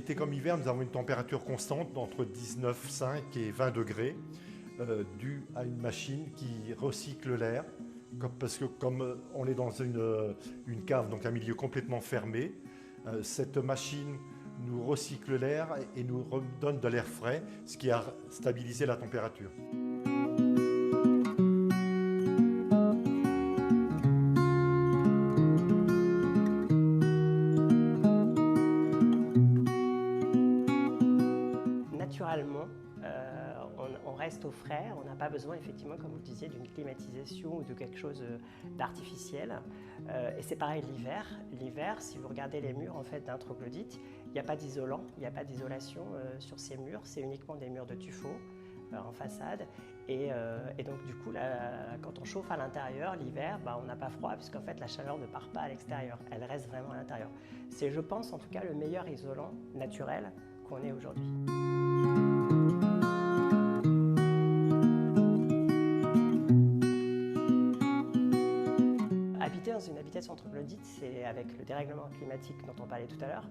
été comme hiver, nous avons une température constante entre 19,5 et 20 degrés, due à une machine qui recycle l'air. Parce que comme on est dans une cave, donc un milieu complètement fermé, cette machine nous recycle l'air et nous redonne de l'air frais, ce qui a stabilisé la température. Naturellement, on reste au frais, on n'a pas besoin effectivement, comme vous le disiez, d'une climatisation ou de quelque chose d'artificiel. Et c'est pareil l'hiver. L'hiver, si vous regardez les murs en fait, d'un troglodyte, il n'y a pas d'isolant, il n'y a pas d'isolation sur ces murs, c'est uniquement des murs de tuffeau en façade. Et donc du coup, quand on chauffe à l'intérieur, l'hiver, on n'a pas froid puisqu'en fait la chaleur ne part pas à l'extérieur, elle reste vraiment à l'intérieur. C'est, je pense, en tout cas le meilleur isolant naturel qu'on ait aujourd'hui. Habiter dans une habitation troglodyte, c'est avec le dérèglement climatique dont on parlait tout à l'heure,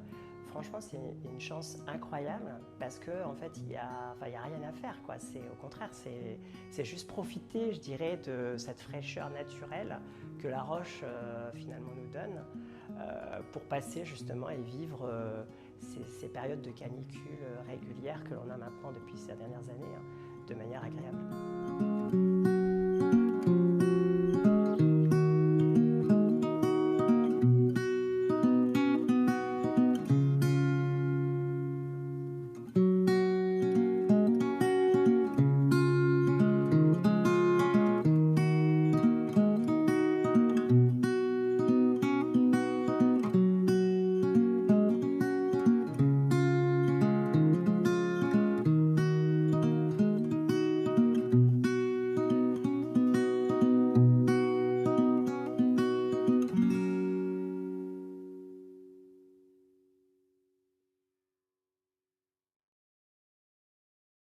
franchement c'est une chance incroyable parce qu'en fait il y a rien à faire, quoi. Au contraire, c'est juste profiter, je dirais, de cette fraîcheur naturelle que la roche finalement nous donne pour passer justement et vivre ces périodes de canicule régulières que l'on a maintenant depuis ces dernières années de manière agréable.